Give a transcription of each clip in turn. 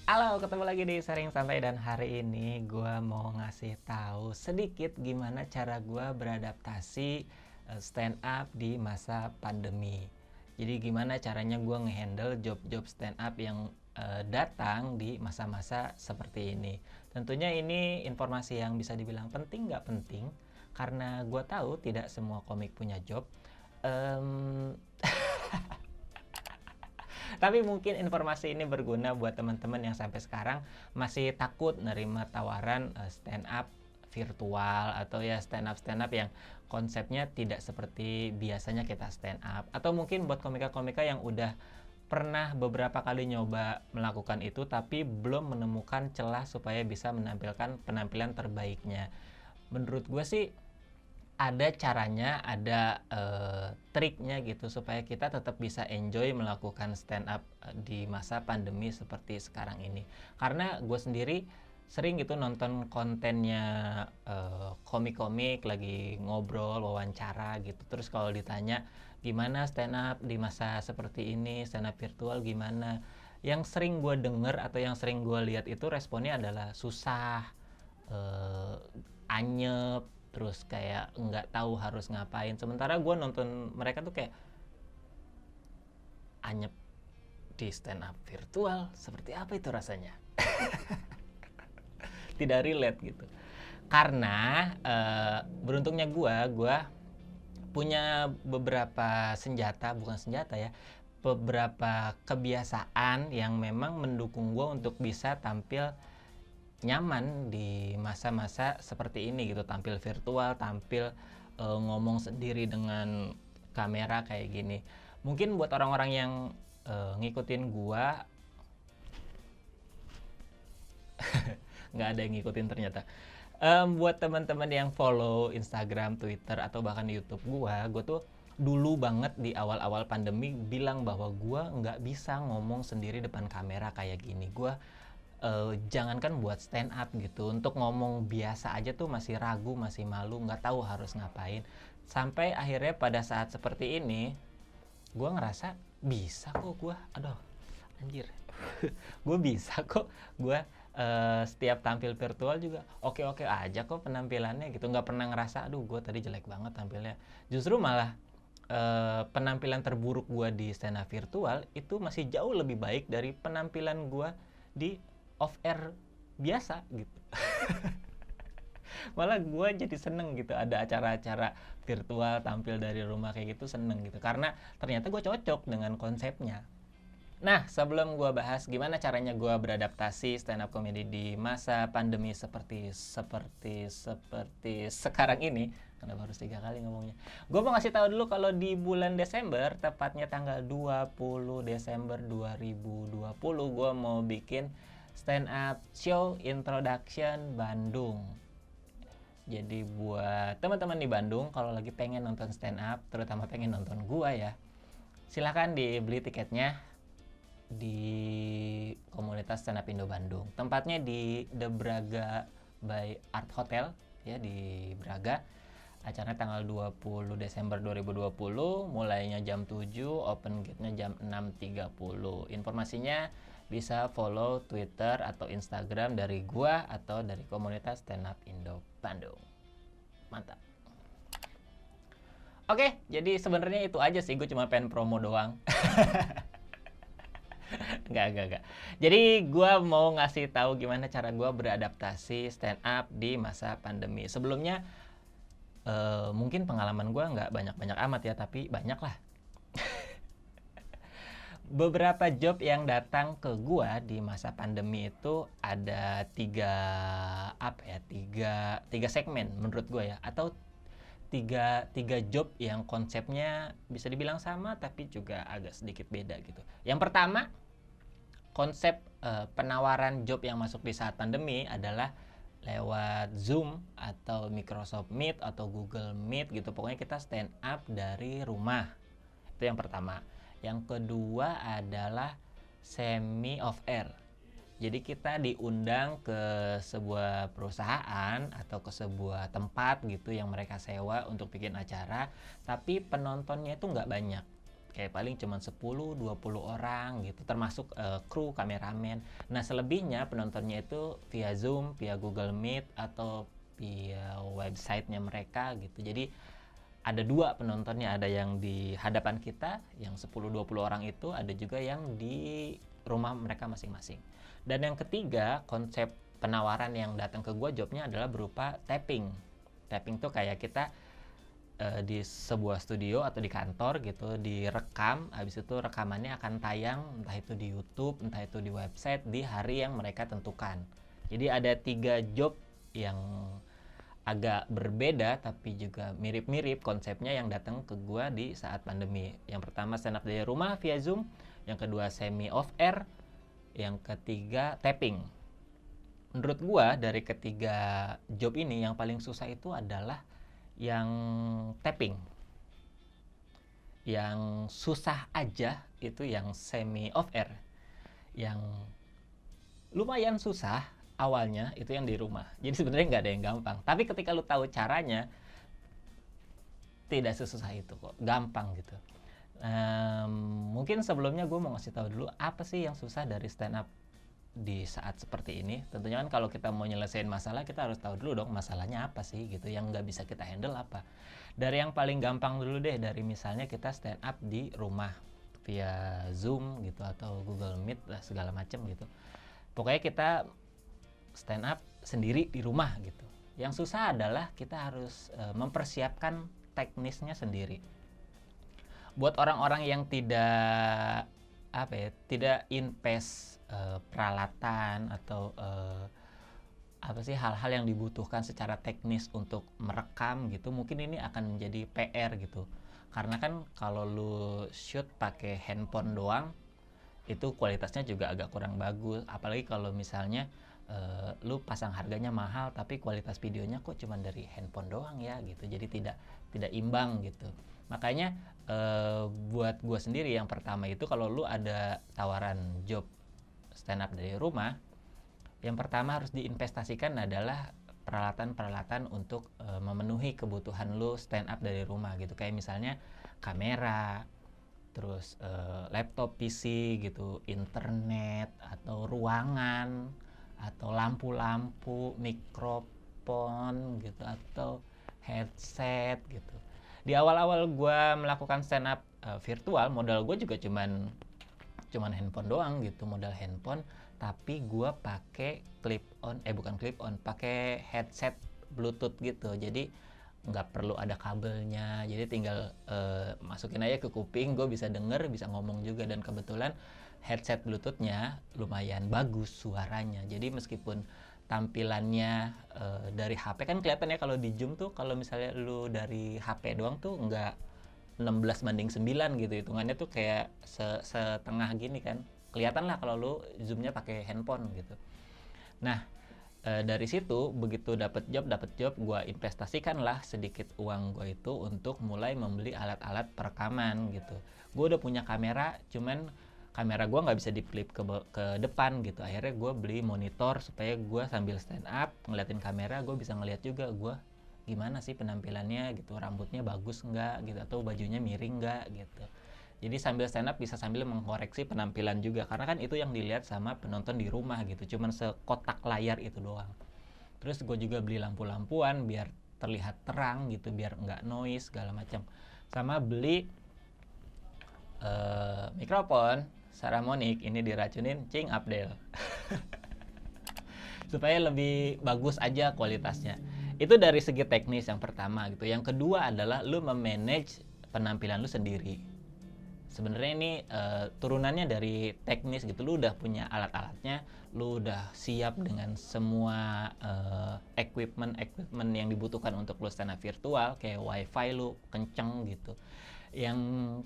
Halo, ketemu lagi di Sharing Santai dan hari ini gue mau ngasih tahu sedikit gimana cara gue beradaptasi stand up di masa pandemi. Jadi gimana caranya gue ngehandle job-job stand up yang datang di masa-masa seperti ini. Tentunya ini informasi yang bisa dibilang penting nggak penting karena gue tahu tidak semua komik punya job. Em, Tapi mungkin informasi ini berguna buat teman-teman yang sampai sekarang masih takut nerima tawaran stand up virtual atau ya stand up yang konsepnya tidak seperti biasanya kita stand up, atau mungkin buat komika-komika yang udah pernah beberapa kali nyoba melakukan itu tapi belum menemukan celah supaya bisa menampilkan penampilan terbaiknya. Menurut gue sih ada caranya, ada triknya gitu supaya kita tetap bisa enjoy melakukan stand up di masa pandemi seperti sekarang ini. Karena gue sendiri sering gitu nonton kontennya komik-komik lagi ngobrol, wawancara gitu. Terus kalau ditanya gimana stand up di masa seperti ini, stand up virtual gimana? Yang sering gue denger atau yang sering gue lihat itu responnya adalah susah, eh, anyep, terus kayak nggak tahu harus ngapain. Sementara gue nonton mereka tuh kayak anyep di stand up virtual, seperti apa itu rasanya? Tidak relate gitu. Karena beruntungnya gue punya beberapa senjata, bukan senjata ya, beberapa kebiasaan yang memang mendukung gue untuk bisa tampil nyaman di masa-masa seperti ini gitu, tampil virtual, tampil ngomong sendiri dengan kamera kayak gini. Mungkin buat orang-orang yang ngikutin gua, nggak ada yang ngikutin ternyata. Buat teman-teman yang follow Instagram, Twitter, atau bahkan YouTube gua tuh dulu banget di awal-awal pandemi bilang bahwa gua nggak bisa ngomong sendiri depan kamera kayak gini. Gua jangankan buat stand up gitu, untuk ngomong biasa aja tuh masih ragu, masih malu, nggak tahu harus ngapain. Sampai akhirnya pada saat seperti ini gue ngerasa bisa kok gue, aduh anjir, gue bisa kok gue setiap tampil virtual juga oke-oke aja kok penampilannya gitu, nggak pernah ngerasa aduh gue tadi jelek banget tampilnya. Justru malah penampilan terburuk gue di stand up virtual itu masih jauh lebih baik dari penampilan gue di off air biasa gitu. Malah gue jadi seneng gitu ada acara-acara virtual tampil dari rumah kayak gitu, seneng gitu karena ternyata gue cocok dengan konsepnya. Nah, sebelum gue bahas gimana caranya gue beradaptasi stand up comedy di masa pandemi seperti sekarang ini, kenapa harus 3 kali ngomongnya? Gue mau ngasih tahu dulu kalau di bulan Desember, tepatnya tanggal 20 Desember 2020, gue mau bikin stand up show introduction Bandung. Jadi buat teman-teman di Bandung kalau lagi pengen nonton stand up, terutama pengen nonton gua ya, silahkan dibeli tiketnya di komunitas stand up Indo Bandung. Tempatnya di The Braga by Art Hotel ya di Braga. Acaranya tanggal 20 Desember 2020, mulainya jam 7, open gate-nya jam 6.30. Informasinya bisa follow Twitter atau Instagram dari gua atau dari komunitas stand up Indo Bandung. Mantap. Oke, jadi sebenarnya itu aja sih, gue cuma pengen promo doang. Enggak. Jadi gue mau ngasih tahu gimana cara gue beradaptasi stand up di masa pandemi. Sebelumnya mungkin pengalaman gue nggak banyak-banyak amat ya, tapi banyak lah. Beberapa job yang datang ke gue di masa pandemi itu ada tiga segmen menurut gue ya, atau tiga job yang konsepnya bisa dibilang sama tapi juga agak sedikit beda gitu. Yang pertama, konsep penawaran job yang masuk di saat pandemi adalah lewat Zoom atau Microsoft Meet atau Google Meet gitu. Pokoknya kita stand up dari rumah. Itu yang pertama. Yang kedua adalah semi off air. Jadi kita diundang ke sebuah perusahaan atau ke sebuah tempat gitu yang mereka sewa untuk bikin acara, tapi penontonnya itu nggak banyak. kayak paling cuma 10-20 orang gitu, termasuk kru, kameramen. Nah selebihnya penontonnya itu via Zoom, via Google Meet, atau via websitenya mereka gitu. Jadi ada dua penontonnya, ada yang di hadapan kita yang 10-20 orang itu, ada juga yang di rumah mereka masing-masing. Dan yang ketiga, konsep penawaran yang datang ke gua jobnya adalah berupa tapping. Tapping tuh kayak kita di sebuah studio atau di kantor gitu, direkam, habis itu rekamannya akan tayang entah itu di YouTube, entah itu di website di hari yang mereka tentukan. Jadi ada 3 job yang agak berbeda tapi juga mirip-mirip konsepnya yang datang ke gua di saat pandemi. Yang pertama stand up dari rumah via Zoom, yang kedua semi off air, yang ketiga tapping. Menurut gua dari ketiga job ini yang paling susah itu adalah yang tapping. Yang susah aja itu yang semi off air. Yang lumayan susah awalnya itu yang di rumah. Jadi sebenarnya nggak ada yang gampang. Tapi ketika lu tahu caranya, tidak sesusah itu kok. Gampang gitu. Mungkin sebelumnya gue mau ngasih tahu dulu apa sih yang susah dari stand up di saat seperti ini. Tentunya kan kalau kita mau nyelesain masalah, kita harus tahu dulu dong masalahnya apa sih gitu, yang nggak bisa kita handle apa. Dari yang paling gampang dulu deh, dari misalnya kita stand up di rumah via Zoom gitu atau Google Meet lah segala macam gitu. Pokoknya kita stand up sendiri di rumah gitu. Yang susah adalah kita harus mempersiapkan teknisnya sendiri. Buat orang-orang yang tidak tidak invest peralatan atau hal-hal yang dibutuhkan secara teknis untuk merekam gitu, mungkin ini akan menjadi PR gitu. Karena kan kalau lu shoot pakai handphone doang, itu kualitasnya juga agak kurang bagus. Apalagi kalau misalnya lu pasang harganya mahal tapi kualitas videonya kok cuma dari handphone doang ya gitu, jadi tidak imbang gitu. Makanya buat gue sendiri yang pertama itu, kalau lu ada tawaran job stand up dari rumah, yang pertama harus diinvestasikan adalah peralatan-peralatan untuk memenuhi kebutuhan lu stand up dari rumah gitu. Kayak misalnya kamera, terus laptop PC gitu, internet, atau ruangan, atau lampu-lampu, mikrofon gitu, atau headset gitu. Di awal-awal gue melakukan stand up virtual, modal gue juga cuman handphone doang gitu, modal handphone. Tapi gue pakai pakai headset Bluetooth gitu. Jadi nggak perlu ada kabelnya, jadi tinggal masukin aja ke kuping, gue bisa denger, bisa ngomong juga. Dan kebetulan headset Bluetoothnya lumayan bagus suaranya, jadi meskipun tampilannya dari HP kan kelihatan ya, kalau di Zoom tuh kalau misalnya lu dari HP doang tuh nggak 16:9 gitu hitungannya, tuh kayak setengah gini kan, kelihatan lah kalau lu zoomnya pakai handphone gitu. Nah dari situ begitu dapat job, gue investasikan lah sedikit uang gue itu untuk mulai membeli alat-alat perekaman gitu. Gue udah punya kamera, cuman kamera gue nggak bisa di-flip ke depan gitu. Akhirnya gue beli monitor supaya gue sambil stand up ngeliatin kamera, gue bisa ngeliat juga gue gimana sih penampilannya gitu, rambutnya bagus nggak gitu, atau bajunya miring nggak gitu. Jadi sambil stand up bisa sambil mengkoreksi penampilan juga, karena kan itu yang dilihat sama penonton di rumah gitu, cuman sekotak layar itu doang. Terus gue juga beli lampu-lampuan biar terlihat terang gitu, biar nggak noise segala macam. Sama beli mikrofon Saramonic, ini diracunin Cing Abdel supaya lebih bagus aja kualitasnya. Itu dari segi teknis yang pertama gitu. Yang kedua adalah lu memanage penampilan lu sendiri. Sebenarnya ini turunannya dari teknis gitu. Lu udah punya alat-alatnya, lu udah siap dengan semua equipment yang dibutuhkan untuk lu stand up virtual, kayak wifi lu kenceng gitu. Yang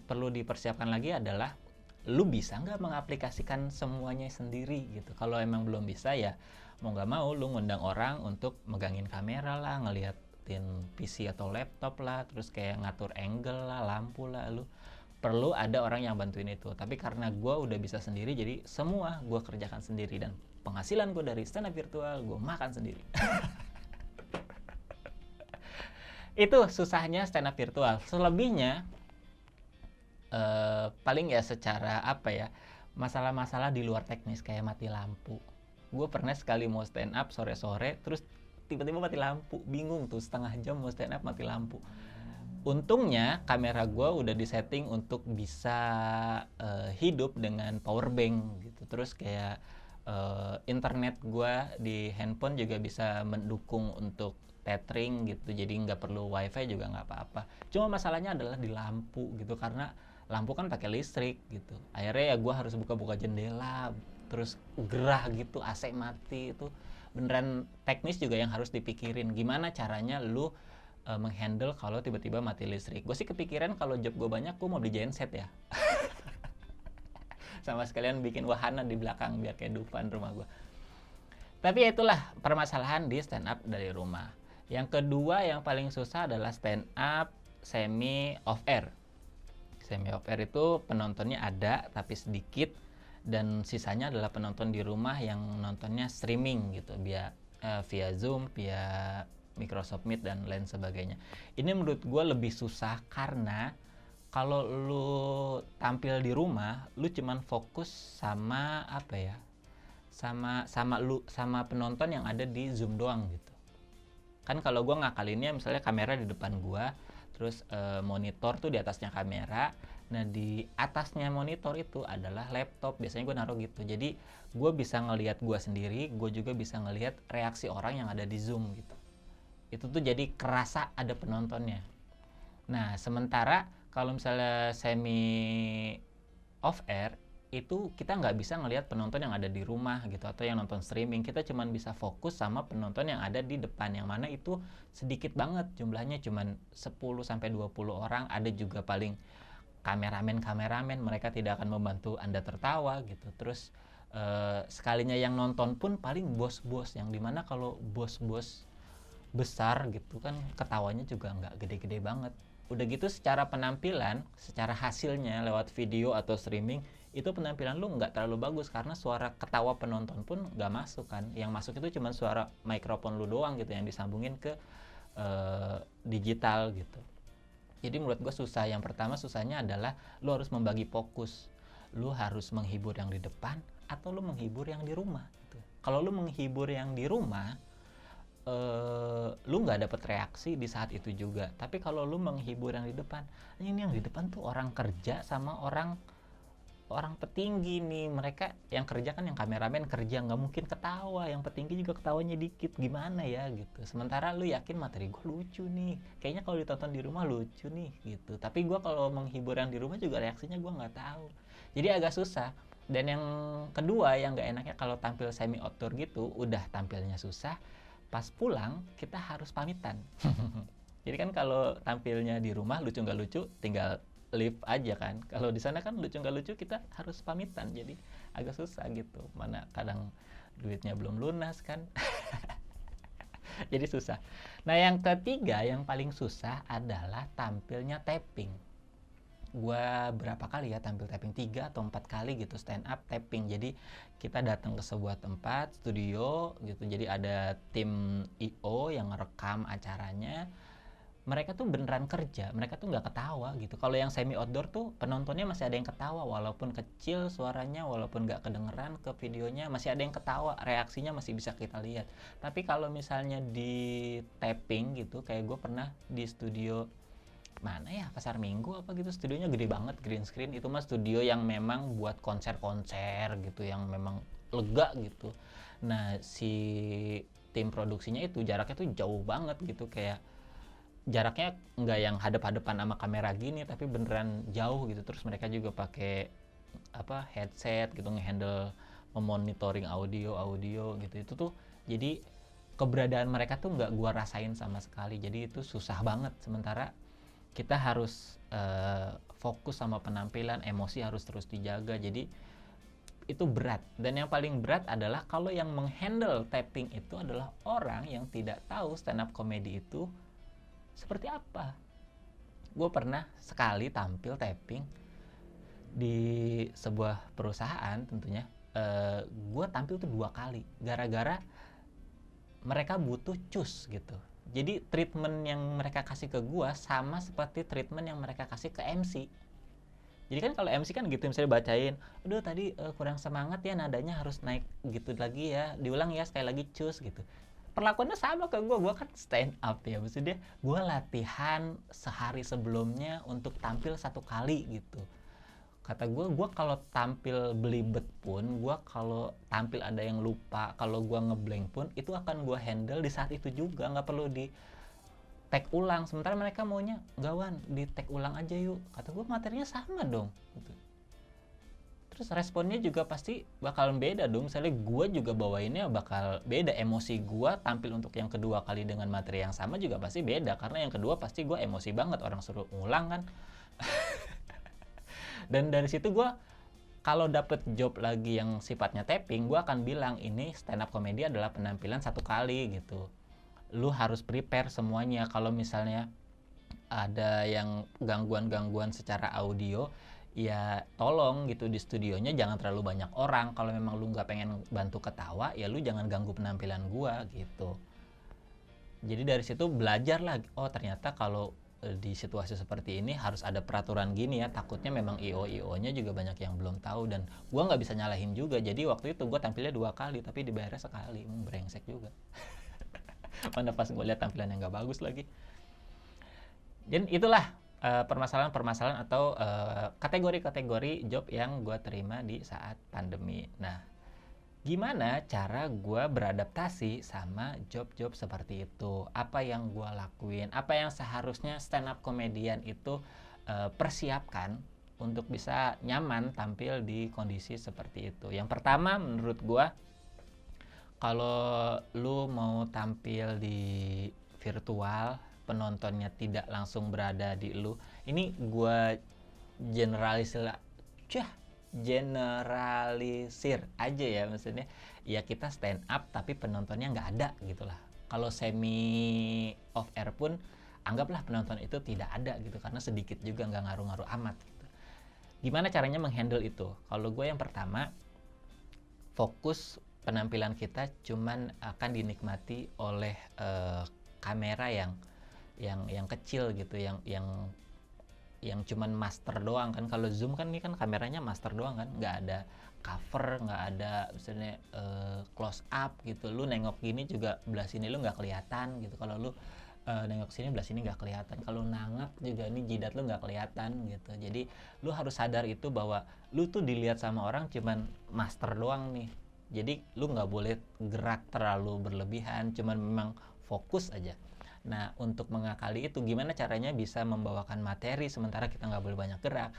perlu dipersiapkan lagi adalah lu bisa nggak mengaplikasikan semuanya sendiri gitu. Kalau emang belum bisa, ya mau nggak mau lu ngundang orang untuk megangin kamera lah, ngeliatin PC atau laptop lah, terus kayak ngatur angle lah, lampu lah. Lu perlu ada orang yang bantuin itu. Tapi karena gue udah bisa sendiri, jadi semua gue kerjakan sendiri. Dan penghasilan gue dari stand up virtual, gue makan sendiri. Itu susahnya stand up virtual. Selebihnya Paling ya secara apa ya, masalah-masalah di luar teknis kayak mati lampu. Gue pernah sekali mau stand up sore-sore, terus tiba-tiba mati lampu, bingung tuh setengah jam mau stand up mati lampu. Untungnya kamera gue udah disetting untuk bisa hidup dengan power bank gitu. Terus kayak internet gue di handphone juga bisa mendukung untuk tethering gitu, jadi nggak perlu wifi juga nggak apa-apa. Cuma masalahnya adalah di lampu gitu, karena lampu kan pakai listrik gitu. Akhirnya ya gue harus buka-buka jendela, terus gerah gitu, AC mati. Itu beneran teknis juga yang harus dipikirin, gimana caranya lu menghandle kalau tiba-tiba mati listrik. Gue sih kepikiran kalau job gue banyak, gue mau beli genset ya. Sama sekalian bikin wahana di belakang biar kayak Dufan rumah gue. Tapi ya itulah permasalahan di stand up dari rumah. Yang kedua yang paling susah adalah stand up semi off air. Semi off air itu penontonnya ada tapi sedikit, dan sisanya adalah penonton di rumah yang nontonnya streaming gitu, via Zoom, via Microsoft Meet dan lain sebagainya. Ini menurut gue lebih susah karena kalau lu tampil di rumah, lu cuman fokus sama apa ya? Sama penonton yang ada di Zoom doang gitu. Kan kalau gue ngakalinnya misalnya kamera di depan gue, terus monitor tuh di atasnya kamera. Nah di atasnya monitor itu adalah laptop, biasanya gue naruh gitu. Jadi gue bisa ngelihat gue sendiri, gue juga bisa ngelihat reaksi orang yang ada di Zoom gitu. Itu tuh jadi kerasa ada penontonnya. Nah sementara kalau misalnya semi off air, itu kita nggak bisa ngelihat penonton yang ada di rumah gitu, atau yang nonton streaming. Kita cuma bisa fokus sama penonton yang ada di depan, yang mana itu sedikit banget jumlahnya, cuma 10-20 orang. Ada juga paling kameramen, mereka tidak akan membantu Anda tertawa gitu. Terus sekalinya yang nonton pun paling bos-bos, yang dimana kalau bos-bos besar gitu kan ketawanya juga nggak gede-gede banget. Udah gitu secara penampilan, secara hasilnya lewat video atau streaming, itu penampilan lu nggak terlalu bagus karena suara ketawa penonton pun nggak masuk kan. Yang masuk itu cuma suara mikrofon lu doang gitu yang disambungin ke digital gitu. Jadi menurut gue susah. Yang pertama susahnya adalah lu harus membagi fokus. Lu harus menghibur yang di depan atau lu menghibur yang di rumah gitu. Kalau lu menghibur yang di rumah, lu nggak dapet reaksi di saat itu juga. Tapi kalau lu menghibur yang di depan, ini yang di depan tuh orang kerja sama orang petinggi nih. Mereka yang kerja kan, yang kameramen kerja, nggak mungkin ketawa. Yang petinggi juga ketawanya dikit, gimana ya gitu. Sementara lu yakin materi gue lucu nih, kayaknya kalau ditonton di rumah lucu nih gitu. Tapi gue kalau menghibur yang di rumah juga reaksinya gue nggak tahu. Jadi agak susah. Dan yang kedua yang nggak enaknya kalau tampil semi outdoor gitu, udah tampilnya susah, pas pulang kita harus pamitan. Jadi kan kalau tampilnya di rumah lucu nggak lucu tinggal live aja kan. Kalau di sana kan lucu nggak lucu kita harus pamitan. Jadi agak susah gitu. Mana kadang duitnya belum lunas kan. Jadi susah. Nah yang ketiga yang paling susah adalah tampilnya tapping. Gua berapa kali ya tampil tapping, 3 atau 4 kali gitu stand up tapping. Jadi kita datang ke sebuah tempat studio gitu, jadi ada tim IO yang ngerekam acaranya. Mereka tuh beneran kerja, mereka tuh nggak ketawa gitu. Kalau yang semi outdoor tuh penontonnya masih ada yang ketawa, walaupun kecil suaranya, walaupun nggak kedengeran ke videonya, masih ada yang ketawa, reaksinya masih bisa kita lihat. Tapi kalau misalnya di tapping gitu, kayak gue pernah di studio mana ya, Pasar Minggu apa gitu, studionya gede banget, green screen. Itu mah studio yang memang buat konser-konser gitu, yang memang lega gitu. Nah si tim produksinya itu jaraknya tuh jauh banget gitu, kayak jaraknya nggak yang hadap-hadapan sama kamera gini, tapi beneran jauh gitu. Terus mereka juga pakai apa, headset gitu, ngehandle memonitoring audio gitu. Itu tuh jadi keberadaan mereka tuh nggak gua rasain sama sekali. Jadi itu susah banget. Sementara kita harus fokus sama penampilan, emosi harus terus dijaga. Jadi itu berat. Dan yang paling berat adalah kalau yang menghandle tapping itu adalah orang yang tidak tahu stand up comedy itu seperti apa. Gue pernah sekali tampil tapping di sebuah perusahaan tentunya. Gue tampil tuh 2 kali gara-gara mereka butuh cus gitu. Jadi treatment yang mereka kasih ke gue sama seperti treatment yang mereka kasih ke MC. Jadi kan kalau MC kan gitu, misalnya bacain, aduh tadi kurang semangat ya, nadanya harus naik gitu lagi ya, diulang ya sekali lagi cus gitu. Perlakuannya sama ke gue kan stand up ya, maksudnya gue latihan sehari sebelumnya untuk tampil 1 kali gitu. Kata gue kalau tampil belibet pun, gue kalau tampil ada yang lupa, kalau gue ngeblank pun, itu akan gue handle di saat itu juga, nggak perlu di tag ulang. Sementara mereka maunya, gawan di tag ulang aja yuk. Kata gue materinya sama dong gitu. Terus responnya juga pasti bakal beda dong. Misalnya gue juga bawainnya bakal beda, emosi gue tampil untuk yang kedua kali dengan materi yang sama juga pasti beda, karena yang kedua pasti gue emosi banget, orang suruh ngulang kan. Dan dari situ gue kalau dapet job lagi yang sifatnya tapping, gue akan bilang ini stand up comedy adalah penampilan 1 kali gitu. Lu harus prepare semuanya. Kalau misalnya ada yang gangguan-gangguan secara audio, ya tolong gitu di studionya jangan terlalu banyak orang. Kalau memang lu nggak pengen bantu ketawa, ya lu jangan ganggu penampilan gua gitu. Jadi dari situ belajar lah, oh ternyata kalau di situasi seperti ini harus ada peraturan gini ya. Takutnya memang IO-IO-nya juga banyak yang belum tahu, dan gua nggak bisa nyalahin juga. Jadi waktu itu gua tampilnya 2 kali tapi dibayarnya sekali. Brengsek juga. Mana pas gue lihat tampilan yang nggak bagus lagi. Dan itulah permasalahan-permasalahan atau kategori-kategori job yang gue terima di saat pandemi. Nah, gimana cara gue beradaptasi sama job-job seperti itu? Apa yang gue lakuin? Apa yang seharusnya stand up comedian itu persiapkan untuk bisa nyaman tampil di kondisi seperti itu? Yang pertama menurut gue, kalau lu mau tampil di virtual, penontonnya tidak langsung berada di lu. Ini gue generalisir, generalisir aja ya, maksudnya. Ya kita stand up tapi penontonnya nggak ada gitulah. Kalau semi off air pun anggaplah penonton itu tidak ada gitu, karena sedikit juga, nggak ngaruh-ngaruh amat gitu. Gimana caranya menghandle itu? Kalau gue yang pertama, fokus penampilan kita cuman akan dinikmati oleh kamera yang kecil gitu, yang cuman master doang kan. Kalau zoom kan ini kan kameranya master doang kan, nggak ada cover, nggak ada misalnya close up gitu. Lu nengok gini juga belah sini lu nggak kelihatan gitu. Kalau lu nengok sini belah sini nggak kelihatan. Kalau nangap juga ini jidat lu nggak kelihatan gitu. Jadi lu harus sadar itu bahwa lu tuh dilihat sama orang cuman master doang nih. Jadi lu nggak boleh gerak terlalu berlebihan, cuman memang fokus aja. Nah, untuk mengakali itu gimana caranya bisa membawakan materi sementara kita nggak boleh banyak gerak?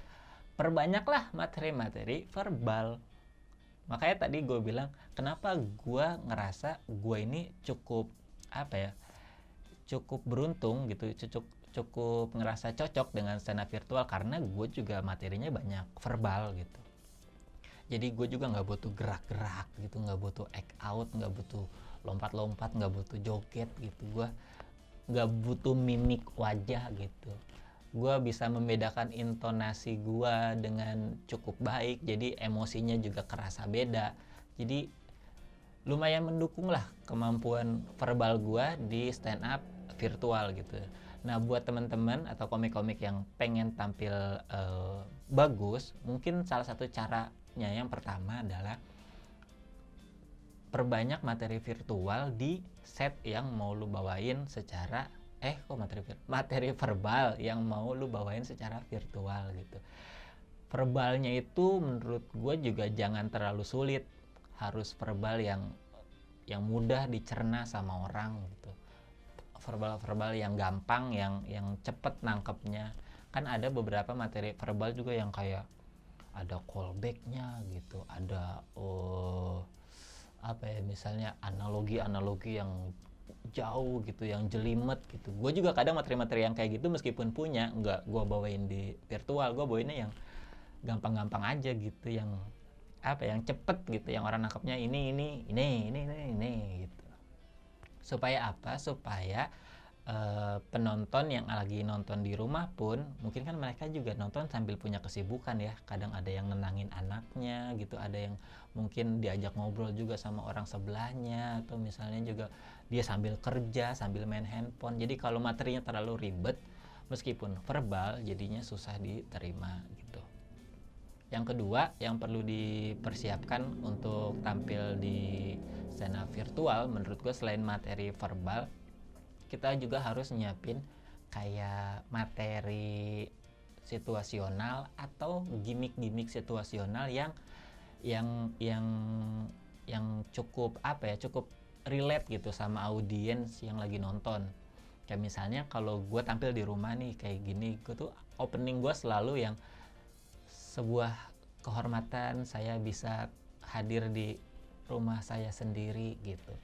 Perbanyaklah materi-materi verbal. Makanya tadi gue bilang, kenapa gue ngerasa gue ini cukup cukup beruntung gitu, cukup ngerasa cocok dengan stand up virtual, karena gue juga materinya banyak verbal gitu. Jadi gue juga nggak butuh gerak-gerak gitu, nggak butuh act out, nggak butuh lompat-lompat, nggak butuh joget gitu. Gue nggak butuh mimik wajah gitu. Gue bisa membedakan intonasi gue dengan cukup baik, jadi emosinya juga kerasa beda. Jadi lumayan mendukung lah kemampuan verbal gue di stand up virtual gitu. Nah, buat teman-teman atau komik-komik yang pengen tampil bagus, mungkin salah satu caranya yang pertama adalah perbanyak materi virtual di set yang mau lu bawain secara materi verbal yang mau lu bawain secara virtual gitu. Verbalnya itu menurut gue juga jangan terlalu sulit, harus verbal yang mudah dicerna sama orang gitu. Verbal yang gampang, yang cepet nangkepnya. Kan ada beberapa materi verbal juga yang kayak ada callbacknya gitu, ada misalnya analogi yang jauh gitu, yang jelimet gitu. Gue juga kadang materi-materi yang kayak gitu meskipun punya, nggak gue bawain di virtual, gue bawainnya yang gampang-gampang aja gitu, yang yang cepet gitu, yang orang nangkepnya ini gitu. Supaya penonton yang lagi nonton di rumah pun, mungkin kan mereka juga nonton sambil punya kesibukan ya, kadang ada yang nenangin anaknya gitu, ada yang mungkin diajak ngobrol juga sama orang sebelahnya, atau misalnya juga dia sambil kerja, sambil main handphone. Jadi kalau materinya terlalu ribet, meskipun verbal, jadinya susah diterima gitu. Yang kedua yang perlu dipersiapkan untuk tampil di stand up virtual, menurut gue selain materi verbal, kita juga harus nyiapin kayak materi situasional atau gimmick-gimmick situasional yang yang yang cukup cukup relate gitu sama audiens yang lagi nonton. Kayak misalnya kalau gue tampil di rumah nih kayak gini, gue tuh opening gue selalu yang sebuah kehormatan saya bisa hadir di rumah saya sendiri gitu.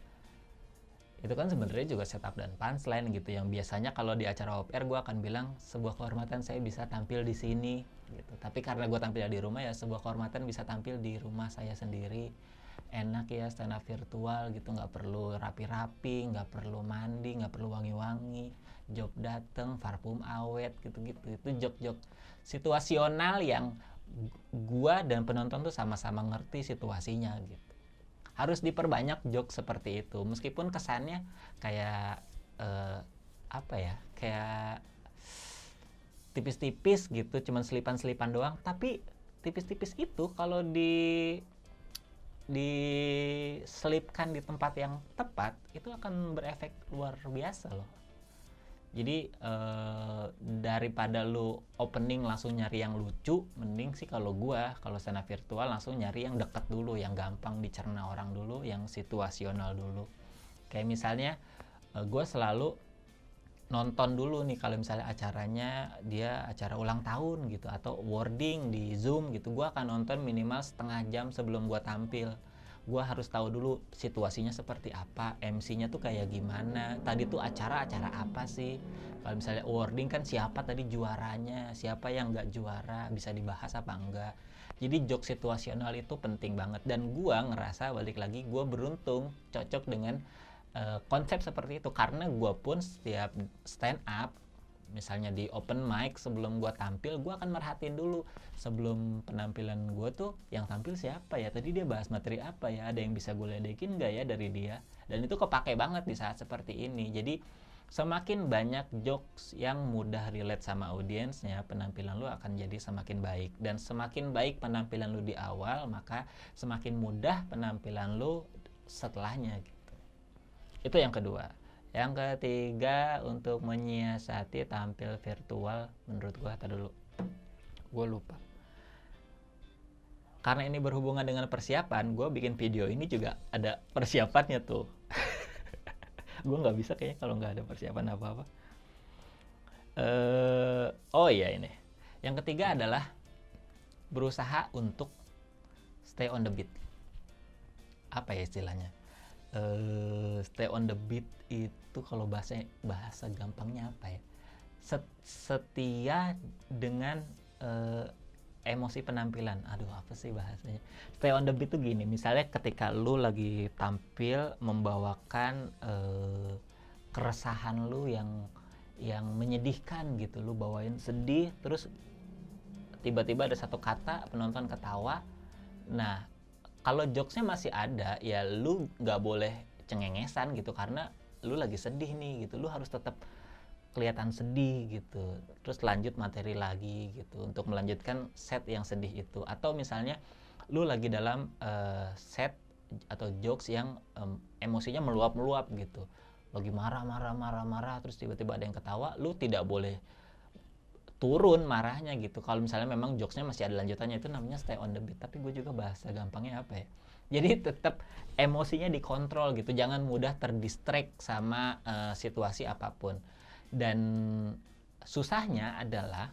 Itu kan sebenarnya juga setup dan punchline gitu, yang biasanya kalau di acara off air gue akan bilang sebuah kehormatan saya bisa tampil di sini gitu. Tapi karena gue tampil di rumah, ya sebuah kehormatan bisa tampil di rumah saya sendiri. Enak ya stand up virtual gitu, nggak perlu rapi-rapi, nggak perlu mandi, nggak perlu wangi-wangi, job dateng, parfum awet gitu-gitu. Itu jok-jok situasional yang gua dan penonton tuh sama-sama ngerti situasinya gitu. Harus diperbanyak jok seperti itu, meskipun kesannya kayak kayak tipis-tipis gitu, cuman selipan-selipan doang. Tapi tipis-tipis itu kalau diselipkan di tempat yang tepat, itu akan berefek luar biasa loh. Jadi daripada lu opening langsung nyari yang lucu, mending sih kalau stand up virtual langsung nyari yang deket dulu, yang gampang dicerna orang dulu, yang situasional dulu. Kayak misalnya gue selalu nonton dulu nih kalau misalnya acaranya dia acara ulang tahun gitu atau awarding di Zoom gitu, gue akan nonton minimal setengah jam sebelum gue tampil. Gue harus tahu dulu situasinya seperti apa, MC-nya tuh kayak gimana, tadi tuh acara apa sih. Kalau misalnya awarding kan siapa tadi juaranya, siapa yang nggak juara, bisa dibahas apa enggak. Jadi joke situasional itu penting banget, dan gue ngerasa balik lagi gue beruntung cocok dengan konsep seperti itu, karena gue pun setiap stand up misalnya di open mic sebelum gue tampil, gue akan merhatiin dulu sebelum penampilan gue tuh yang tampil siapa ya, tadi dia bahas materi apa ya, ada yang bisa gue ledekin gak ya dari dia. Dan itu kepake banget di saat seperti ini. Jadi semakin banyak jokes yang mudah relate sama audiensnya, penampilan lu akan jadi semakin baik. Dan semakin baik penampilan lu di awal, maka semakin mudah penampilan lu setelahnya gitu. Itu yang kedua. Yang ketiga, untuk menyiasati tampil virtual, menurut gue, gue lupa. Karena ini berhubungan dengan persiapan, gue bikin video ini juga ada persiapannya tuh. Gue nggak bisa kayaknya kalau nggak ada persiapan apa-apa. Oh iya ini. Yang ketiga adalah berusaha untuk stay on the beat. Apa ya istilahnya? Stay on the beat itu kalau bahasa gampangnya apa ya, setia dengan emosi penampilan. Aduh, apa sih bahasanya? Stay on the beat tuh gini, misalnya ketika lu lagi tampil membawakan keresahan lu yang menyedihkan gitu, lu bawain sedih, terus tiba-tiba ada satu kata penonton ketawa. Nah, kalau jokesnya masih ada, ya lu nggak boleh cengengesan gitu, karena lu lagi sedih nih gitu, lu harus tetap kelihatan sedih gitu, terus lanjut materi lagi gitu untuk melanjutkan set yang sedih itu. Atau misalnya lu lagi dalam set atau jokes yang emosinya meluap-meluap gitu, lagi marah terus tiba-tiba ada yang ketawa, lu tidak boleh turun marahnya gitu. Kalau misalnya memang jokesnya masih ada lanjutannya, itu namanya stay on the beat. Tapi gue juga bahasa gampangnya apa ya, jadi tetap emosinya dikontrol gitu, jangan mudah terdistract sama situasi apapun. Dan susahnya adalah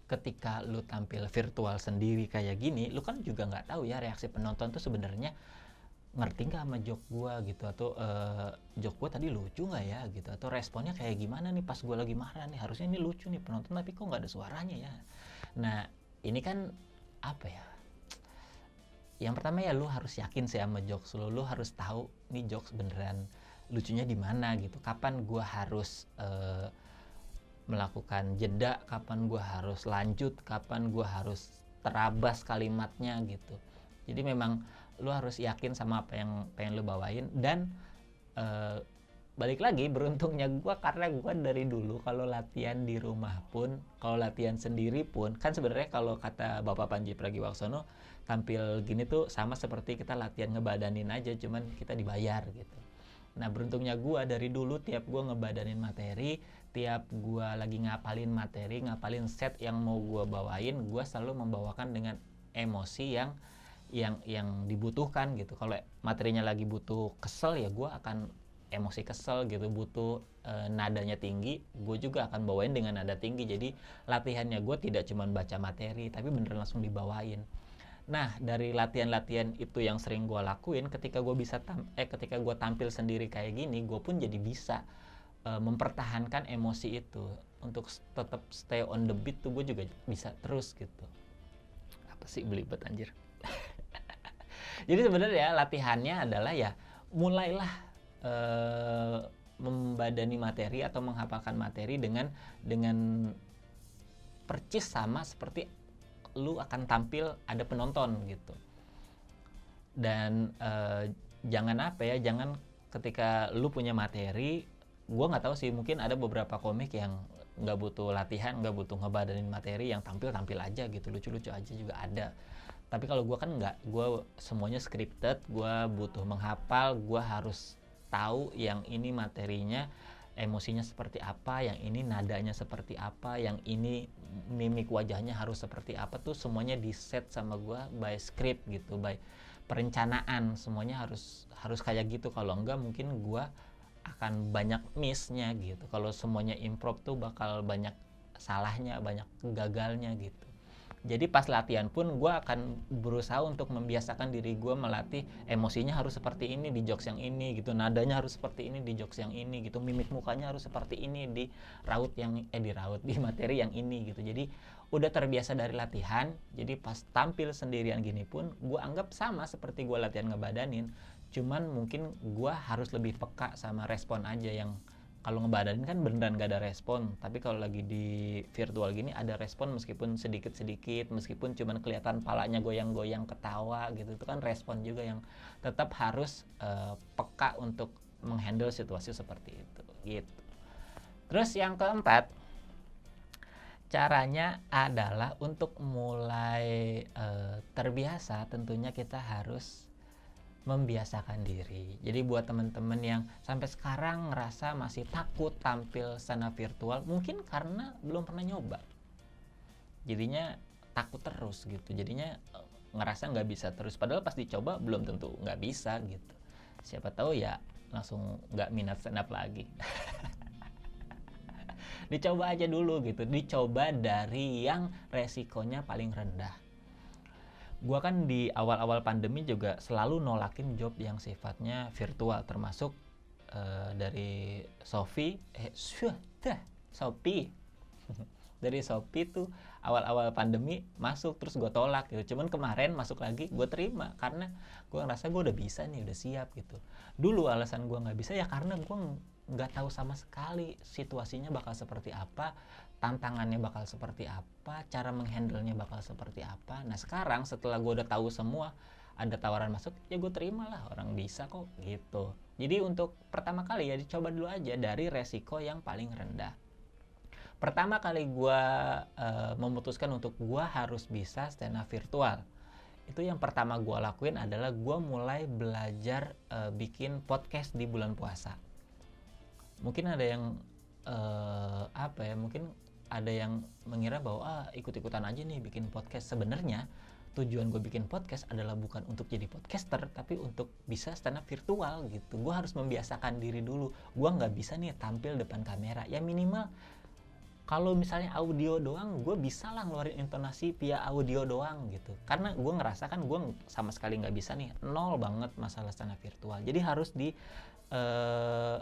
ketika lu tampil virtual sendiri kayak gini, lu kan juga nggak tahu ya reaksi penonton tuh sebenarnya ngerti nggak sama joke gue gitu, atau joke gue tadi lucu nggak ya gitu, atau responnya kayak gimana nih pas gue lagi marah nih, harusnya ini lucu nih penonton tapi kok nggak ada suaranya ya. Nah ini kan apa ya, yang pertama ya lu harus yakin sih sama jokes lu harus tahu nih jokes beneran lucunya di mana gitu, kapan gue harus melakukan jeda, kapan gue harus lanjut, kapan gue harus terabas kalimatnya gitu. Jadi memang lu harus yakin sama apa yang pengen lu bawain, dan balik lagi, beruntungnya gue karena gue dari dulu kalau latihan di rumah pun, kalau latihan sendiri pun, kan sebenarnya kalau kata Bapak Panji Pragiwaksono, tampil gini tuh sama seperti kita latihan ngebadanin aja, cuman kita dibayar gitu. Nah beruntungnya gue dari dulu tiap gue ngebadanin materi, tiap gue lagi ngapalin materi, ngapalin set yang mau gue bawain, gue selalu membawakan dengan emosi yang dibutuhkan gitu. Kalau materinya lagi butuh kesel ya gue akan emosi kesel gitu, butuh nadanya tinggi, gue juga akan bawain dengan nada tinggi. Jadi latihannya gue tidak cuma baca materi, tapi beneran langsung dibawain. Nah dari latihan-latihan itu yang sering gue lakuin, ketika gue ketika gue tampil sendiri kayak gini, gue pun jadi bisa mempertahankan emosi itu untuk tetap stay on the beat tuh, gue juga bisa terus gitu. Apa sih belibet anjir. Jadi sebenarnya latihannya adalah ya mulailah membadani materi atau menghafalkan materi dengan percis sama seperti lu akan tampil ada penonton gitu. Dan jangan ketika lu punya materi, gue nggak tahu sih, mungkin ada beberapa komik yang nggak butuh latihan, nggak butuh ngebadanin materi, yang tampil aja gitu, lucu-lucu aja juga ada. Tapi kalau gue kan nggak, gue semuanya scripted, gue butuh menghafal, gue harus tahu yang ini materinya emosinya seperti apa, yang ini nadanya seperti apa, yang ini mimik wajahnya harus seperti apa, tuh semuanya di set sama gue by script gitu, by perencanaan, semuanya harus kayak gitu. Kalau enggak mungkin gue akan banyak missnya gitu. Kalau semuanya improv tuh bakal banyak salahnya, banyak gagalnya gitu. Jadi pas latihan pun gue akan berusaha untuk membiasakan diri gue melatih emosinya harus seperti ini di jokes yang ini gitu, nadanya harus seperti ini di jokes yang ini gitu, mimik mukanya harus seperti ini di di materi yang ini gitu. Jadi udah terbiasa dari latihan, jadi pas tampil sendirian gini pun gue anggap sama seperti gue latihan ngebadanin, cuman mungkin gue harus lebih peka sama respon aja. Yang kalau ngebadanin kan beneran gak ada respon, tapi kalau lagi di virtual gini ada respon meskipun sedikit-sedikit, meskipun cuman kelihatan palanya goyang-goyang ketawa gitu, itu kan respon juga yang tetap harus peka untuk menghandle situasi seperti itu gitu. Terus yang keempat, caranya adalah untuk mulai terbiasa, tentunya kita harus membiasakan diri. Jadi buat teman-teman yang sampai sekarang ngerasa masih takut tampil secara virtual, mungkin karena belum pernah nyoba, jadinya takut terus gitu, jadinya ngerasa nggak bisa terus, padahal pas dicoba belum tentu nggak bisa gitu. Siapa tahu ya langsung nggak minat stand up lagi. Dicoba aja dulu gitu, dicoba dari yang resikonya paling rendah. Gua kan di awal-awal pandemi juga selalu nolakin job yang sifatnya virtual, termasuk dari Shopee dari Shopee tuh awal-awal pandemi masuk, terus gue tolak gitu. Cuman kemarin masuk lagi gue terima karena gue ngerasa gue udah bisa nih, udah siap gitu. Dulu alasan gue nggak bisa ya karena gue nggak tahu sama sekali situasinya bakal seperti apa, tantangannya bakal seperti apa, cara menghandlenya bakal seperti apa. Nah sekarang setelah gue udah tahu semua, ada tawaran masuk, ya gue terima lah, orang bisa kok gitu. Jadi untuk pertama kali ya dicoba dulu aja dari resiko yang paling rendah. Pertama kali gue memutuskan untuk gue harus bisa stand up virtual, itu yang pertama gue lakuin adalah gue mulai belajar bikin podcast di bulan puasa. Mungkin ada yang mungkin ada yang mengira bahwa ikut-ikutan aja nih bikin podcast. Sebenarnya tujuan gue bikin podcast adalah bukan untuk jadi podcaster, tapi untuk bisa stand up virtual gitu. Gue harus membiasakan diri dulu. Gue nggak bisa nih tampil depan kamera, ya minimal kalau misalnya audio doang, gue bisa lah ngeluarin intonasi via audio doang gitu. Karena gue ngerasa kan gue sama sekali nggak bisa nih, nol banget masalah stand up virtual. Jadi harus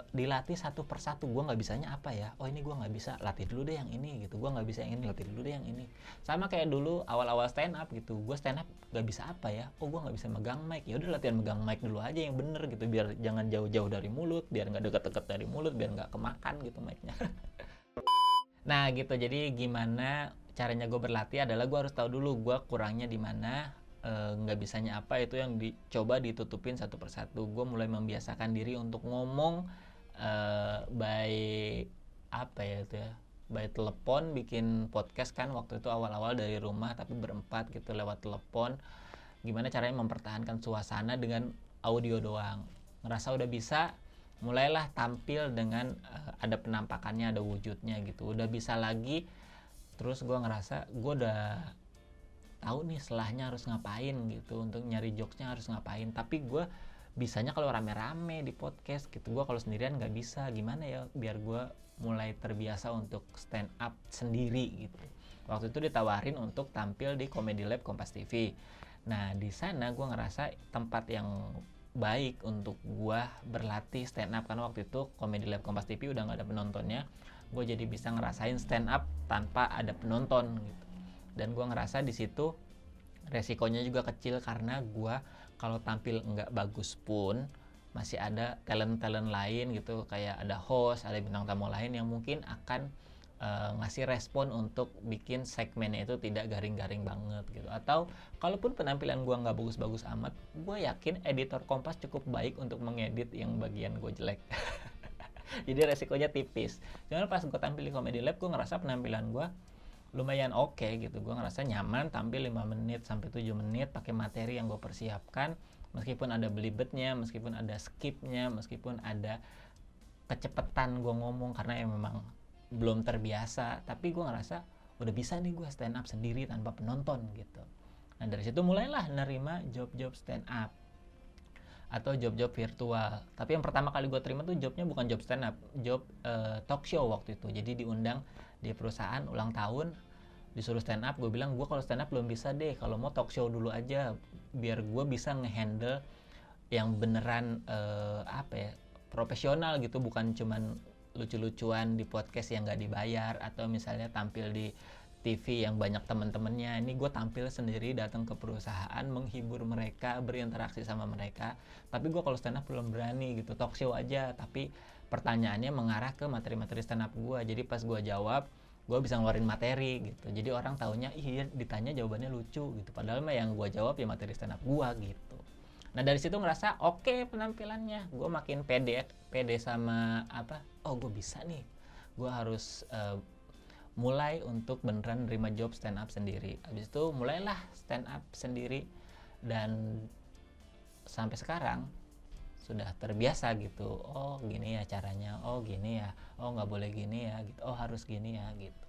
dilatih satu persatu. Gue nggak bisanya apa ya? Oh ini gue nggak bisa, latih dulu deh yang ini gitu. Gue nggak bisa yang ini, latih dulu deh yang ini. Sama kayak dulu awal-awal stand up gitu. Gue stand up nggak bisa apa ya? Oh gue nggak bisa megang mic. Ya udah latihan megang mic dulu aja yang bener gitu. Biar jangan jauh-jauh dari mulut, biar nggak deket-deket dari mulut, biar nggak kemakan gitu micnya. Nah gitu, jadi gimana caranya gue berlatih adalah gue harus tahu dulu gue kurangnya di mana, nggak bisanya apa, itu yang dicoba ditutupin satu persatu. Gue mulai membiasakan diri untuk ngomong by apa ya itu ya, by telepon bikin podcast kan waktu itu awal-awal dari rumah tapi berempat gitu lewat telepon. Gimana caranya mempertahankan suasana dengan audio doang. Ngerasa udah bisa, mulailah tampil dengan ada penampakannya, ada wujudnya gitu. Udah bisa lagi, terus gue ngerasa gue udah tahu nih setelahnya harus ngapain gitu, untuk nyari jokesnya harus ngapain. Tapi gue bisanya kalau rame-rame di podcast gitu, gue kalau sendirian nggak bisa. Gimana ya biar gue mulai terbiasa untuk stand up sendiri gitu. Waktu itu ditawarin untuk tampil di Comedy Lab Kompas TV. Nah di sana gue ngerasa tempat yang baik untuk gue berlatih stand up, karena waktu itu Comedy Lab Kompas TV udah nggak ada penontonnya. Gue jadi bisa ngerasain stand up tanpa ada penonton gitu. Dan gue ngerasa di situ resikonya juga kecil, karena gue kalau tampil nggak bagus pun masih ada talent-talent lain gitu, kayak ada host, ada bintang tamu lain yang mungkin akan ngasih respon untuk bikin segmennya itu tidak garing-garing banget gitu. Atau kalaupun penampilan gue nggak bagus-bagus amat, gue yakin editor Kompas cukup baik untuk mengedit yang bagian gue jelek. Jadi resikonya tipis. Cuman pas gue tampil di Comedy Lab, gue ngerasa penampilan gue lumayan oke gitu. Gue ngerasa nyaman tampil 5 menit sampai 7 menit pakai materi yang gue persiapkan. Meskipun ada belibetnya, meskipun ada skipnya, meskipun ada kecepetan gue ngomong karena yang memang belum terbiasa, tapi gue ngerasa udah bisa nih gue stand up sendiri tanpa penonton gitu. Nah dari situ mulailah nerima job-job stand up atau job-job virtual. Tapi yang pertama kali gue terima tuh jobnya bukan job stand up, job talk show waktu itu. Jadi diundang di perusahaan ulang tahun, disuruh stand up. Gue bilang gue kalau stand up belum bisa deh, kalau mau talk show dulu aja biar gue bisa ngehandle yang beneran apa ya, profesional gitu, bukan cuman lucu-lucuan di podcast yang nggak dibayar, atau misalnya tampil di TV yang banyak teman-temannya. Ini gue tampil sendiri, datang ke perusahaan, menghibur mereka, berinteraksi sama mereka. Tapi gue kalau stand up belum berani gitu, talk show aja, tapi pertanyaannya mengarah ke materi-materi stand up gue. Jadi pas gue jawab, gue bisa ngeluarin materi gitu. Jadi orang taunya, iya ditanya jawabannya lucu gitu. Padahal mah yang gue jawab ya materi stand up gue gitu. Nah dari situ ngerasa oke penampilannya, gue makin pede sama apa, oh gue bisa nih, gue harus mulai untuk beneran nerima job stand up sendiri. Habis itu mulailah stand up sendiri, dan sampai sekarang sudah terbiasa gitu. Oh gini ya caranya, oh gini ya, oh nggak boleh gini ya gitu, oh harus gini ya gitu.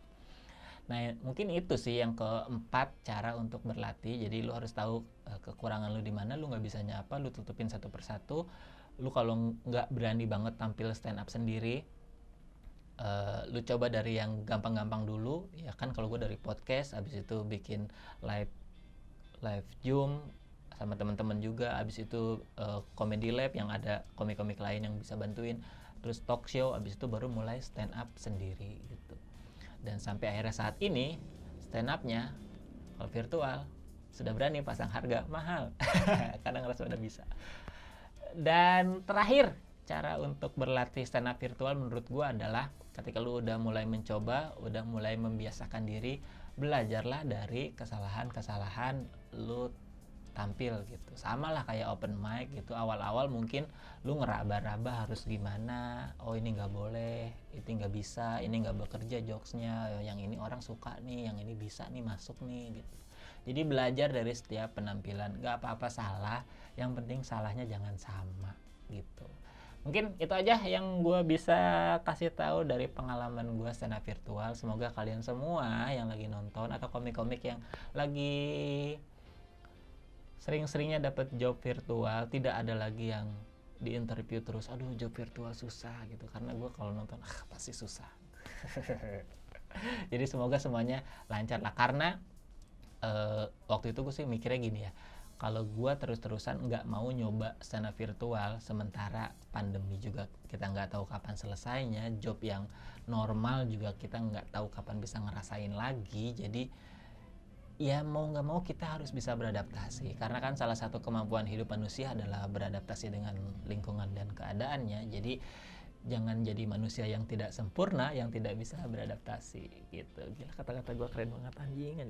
Nah mungkin itu sih yang keempat, cara untuk berlatih. Jadi lu harus tahu kekurangan lu di mana, lu nggak bisa nyapa, lu tutupin satu persatu. Lu kalau nggak berani banget tampil stand up sendiri, lu coba dari yang gampang-gampang dulu ya kan. Kalau gue dari podcast, abis itu bikin live Zoom sama teman-teman juga, abis itu Comedy Lab yang ada komik-komik lain yang bisa bantuin, terus talk show, abis itu baru mulai stand up sendiri gitu. Dan sampai akhirnya saat ini stand up-nya kalau virtual sudah berani pasang harga mahal karena ngerasa udah bisa. Dan terakhir, cara untuk berlatih stand up virtual menurut gue adalah ketika lu udah mulai mencoba, udah mulai membiasakan diri, belajarlah dari kesalahan-kesalahan lu tampil gitu. Sama lah kayak open mic gitu, awal-awal mungkin lu ngeraba-raba harus gimana, oh ini nggak boleh, ini nggak bisa, ini nggak bekerja jokesnya, yang ini orang suka nih, yang ini bisa nih masuk nih gitu. Jadi belajar dari setiap penampilan, nggak apa-apa salah, yang penting salahnya jangan sama gitu. Mungkin itu aja yang gue bisa kasih tahu dari pengalaman gue stand up virtual. Semoga kalian semua yang lagi nonton atau komik-komik yang lagi sering-seringnya dapat job virtual, tidak ada lagi yang di interview terus, aduh job virtual susah gitu. Karena gue kalau nonton pasti susah. Jadi semoga semuanya lancar lah. Karena waktu itu gue sih mikirnya gini ya, kalau gue terus-terusan nggak mau nyoba stand up virtual, sementara pandemi juga kita nggak tahu kapan selesainya, job yang normal juga kita nggak tahu kapan bisa ngerasain lagi. Jadi ya mau nggak mau kita harus bisa beradaptasi, karena kan salah satu kemampuan hidup manusia adalah beradaptasi dengan lingkungan dan keadaannya. Jadi jangan jadi manusia yang tidak sempurna, yang tidak bisa beradaptasi gitu. Gila, kata-kata gue keren banget, anjing.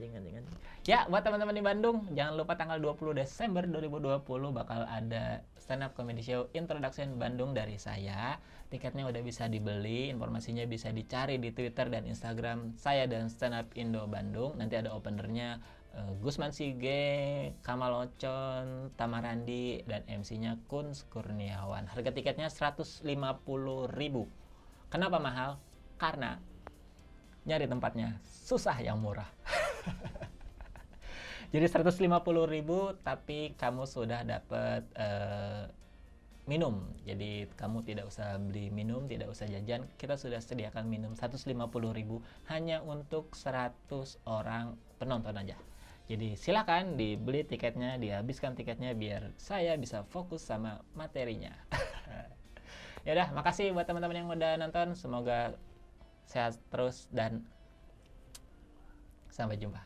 Ya buat teman-teman di Bandung, jangan lupa tanggal 20 Desember 2020 bakal ada Stand Up Comedy Show Introduction Bandung dari saya. Tiketnya udah bisa dibeli, informasinya bisa dicari di Twitter dan Instagram saya dan Stand Up Indo Bandung. Nanti ada openernya Gusman Sige, Kamal Ocon, Tamarandi, dan MC-nya Kun Kurniawan. Harga tiketnya 150.000. Kenapa mahal? Karena nyari tempatnya susah yang murah. Jadi 150.000 tapi kamu sudah dapat minum. Jadi kamu tidak usah beli minum, tidak usah jajan. Kita sudah sediakan minum 150.000 hanya untuk 100 orang penonton aja. Jadi silakan dibeli tiketnya, dihabiskan tiketnya biar saya bisa fokus sama materinya. Ya udah, makasih buat teman-teman yang udah nonton. Semoga sehat terus dan sampai jumpa.